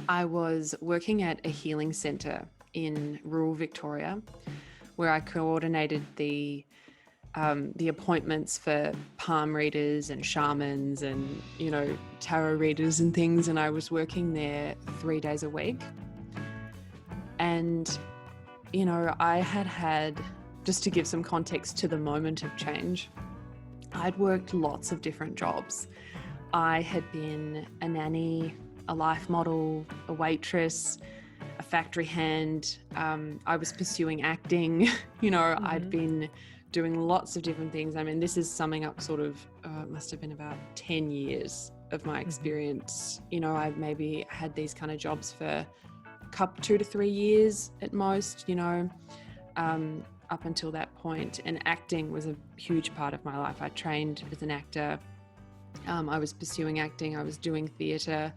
I was working at a healing centre in rural Victoria where I coordinated the appointments for palm readers and shamans and, tarot readers and things. And I was working there 3 days a week. And, I had, just to give some context to the moment of change, I'd worked lots of different jobs. I had been a nanny, a life model, a waitress, a factory hand. I was pursuing acting. I'd been doing lots of different things. I mean, this is summing up sort of, it must have been about 10 years of my experience. I maybe had these kind of jobs for 2 to 3 years at most, up until that point. And acting was a huge part of my life. I trained as an actor. I was pursuing acting. I was doing theatre.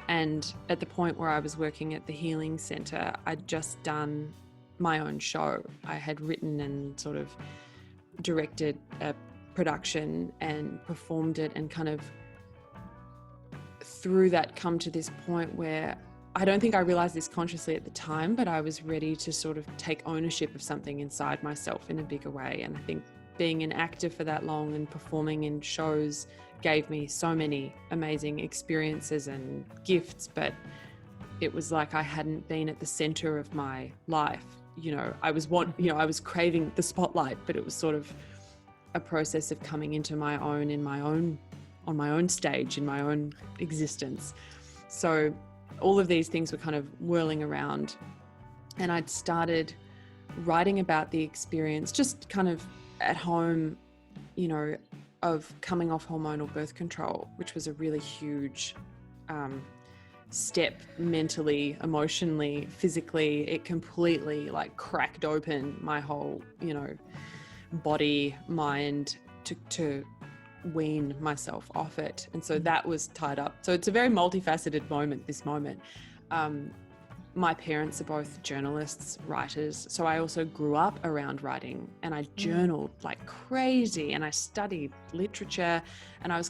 And at the point where I was working at the healing centre, I'd just done my own show. I had written and sort of directed a production and performed it, and kind of through that come to this point where I don't think I realized this consciously at the time, but I was ready to sort of take ownership of something inside myself in a bigger way. And I think being an actor for that long and performing in shows gave me so many amazing experiences and gifts, but it was like I hadn't been at the center of my life. I was craving the spotlight, but it was sort of a process of coming into my own on my own stage in my own existence. So all of these things were kind of whirling around, and I'd started writing about the experience just kind of at home, of coming off hormonal birth control, which was a really huge step mentally, emotionally, physically. It completely cracked open my whole, body, mind to wean myself off it. And so that was tied up. So it's a very multifaceted moment, this moment. My parents are both journalists, writers. So I also grew up around writing, and I journaled like crazy, and I studied literature, and I was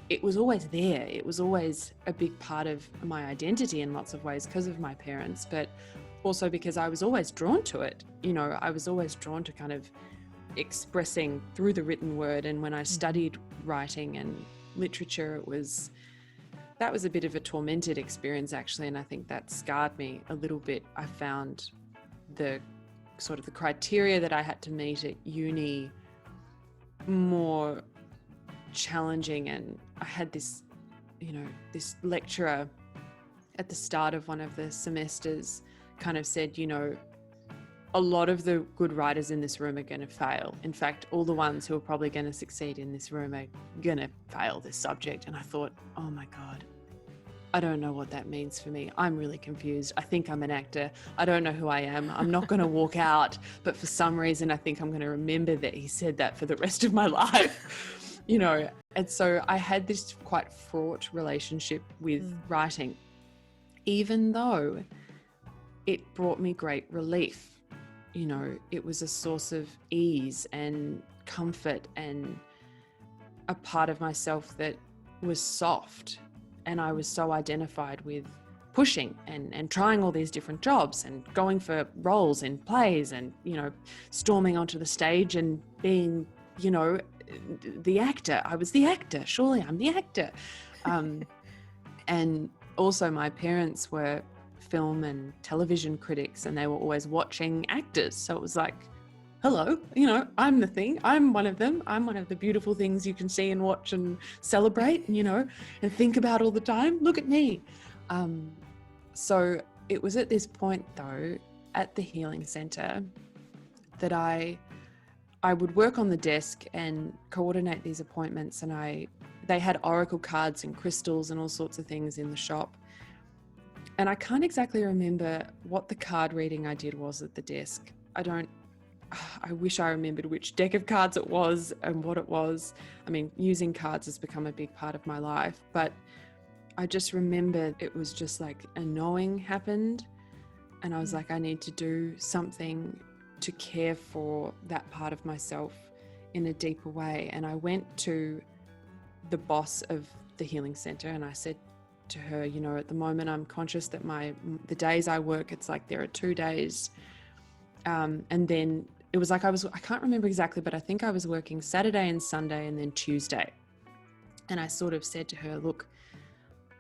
it was always there. It was always a big part of my identity in lots of ways because of my parents, but also because I was always drawn to it. I was always drawn to kind of expressing through the written word. And when I studied writing and literature, that was a bit of a tormented experience, actually. And I think that scarred me a little bit. I found the sort of the criteria that I had to meet at uni more challenging. And I had this, this lecturer at the start of one of the semesters kind of said, a lot of the good writers in this room are going to fail. In fact, all the ones who are probably going to succeed in this room are going to fail this subject. And I thought, oh my God, I don't know what that means for me. I'm really confused. I think I'm an actor. I don't know who I am. I'm not going to walk out. But for some reason, I think I'm going to remember that he said that for the rest of my life, And so I had this quite fraught relationship with writing, even though it brought me great relief. It was a source of ease and comfort and a part of myself that was soft. And I was so identified with pushing and trying all these different jobs and going for roles in plays and, storming onto the stage and being, the actor. I was the actor. Surely I'm the actor. And also my parents were film and television critics, and they were always watching actors. So it was like, hello, I'm the thing. I'm one of them. I'm one of the beautiful things you can see and watch and celebrate, and think about all the time. Look at me. So it was at this point, though, at the healing centre, that I would work on the desk and coordinate these appointments. And they had oracle cards and crystals and all sorts of things in the shop. And I can't exactly remember what the card reading I did was at the desk. I wish I remembered which deck of cards it was and what it was. I mean, using cards has become a big part of my life, but I just remember it was just like a knowing happened. And I was like, I need to do something to care for that part of myself in a deeper way. And I went to the boss of the healing center and I said, to her, you know, at the moment I'm conscious that the days I work, it's like there are 2 days. And then it was like I can't remember exactly, but I think I was working Saturday and Sunday and then Tuesday. And I sort of said to her, look,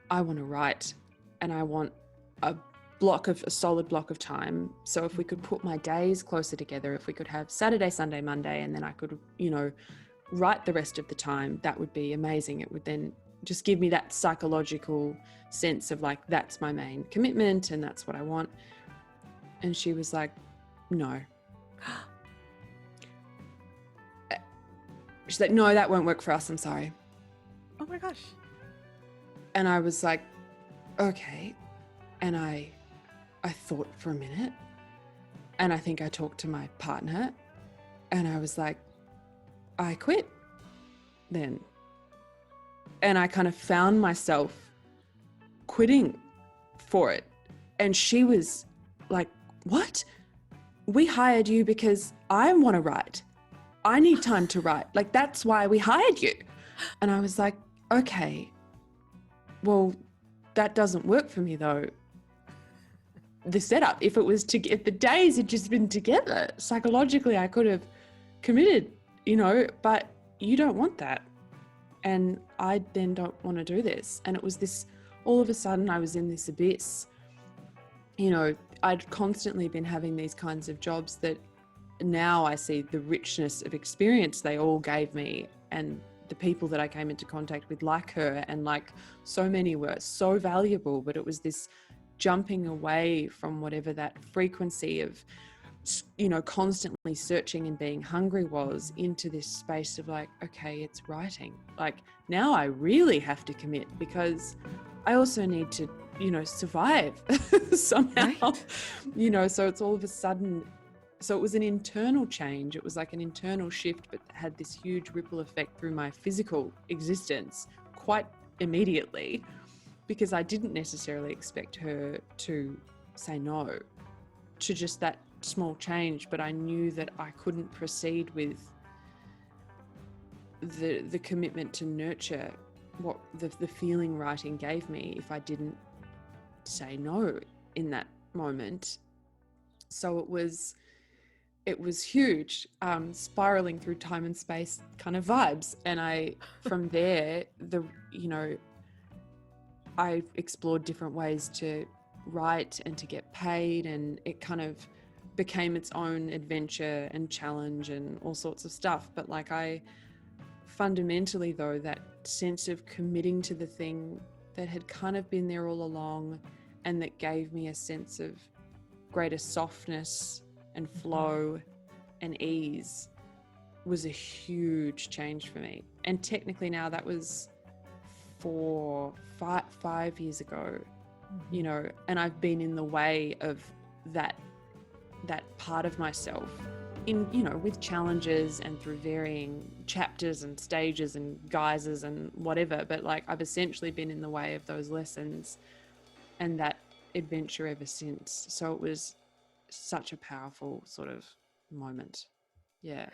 I want to write and I want a solid block of time. So if we could put my days closer together, if we could have Saturday, Sunday, Monday, and then I could, you know, write the rest of the time, that would be amazing. It would then just give me that psychological sense of like, that's my main commitment and that's what I want. And she was like, no. She's like, no, that won't work for us. I'm sorry. Oh my gosh. And I was like, okay. And I thought for a minute, and I think I talked to my partner and I was like, I quit then. And I kind of found myself quitting for it. And she was like, what? We hired you because I want to write. I need time to write. Like, that's why we hired you. And I was like, okay, well, that doesn't work for me though. The setup, if the days had just been together, psychologically I could have committed, you know, but you don't want that. And I then don't want to do this. And it was this, all of a sudden I was in this abyss. You know, I'd constantly been having these kinds of jobs that now I see the richness of experience they all gave me, and the people that I came into contact with like her, and like so many were so valuable, but it was this jumping away from whatever that frequency of, you know, constantly searching and being hungry was, into this space of like, okay, it's writing. Like, now I really have to commit because I also need to, you know, survive somehow, right. You know, so it's all of a sudden, so it was an internal change. It was like an internal shift, but had this huge ripple effect through my physical existence quite immediately, because I didn't necessarily expect her to say no to just that small change, but I knew that I couldn't proceed with the commitment to nurture what the feeling writing gave me if I didn't say no in that moment. So it was huge, spiraling through time and space kind of vibes. And from there, I explored different ways to write and to get paid, and it kind of became its own adventure and challenge and all sorts of stuff. But like, I fundamentally though, that sense of committing to the thing that had kind of been there all along, and that gave me a sense of greater softness and flow and ease, was a huge change for me. And technically now that was 5 years ago, you know, and I've been in the way of that part of myself, in, you know, with challenges and through varying chapters and stages and guises and whatever, but like, I've essentially been in the way of those lessons and that adventure ever since. So it was such a powerful sort of moment. Yeah.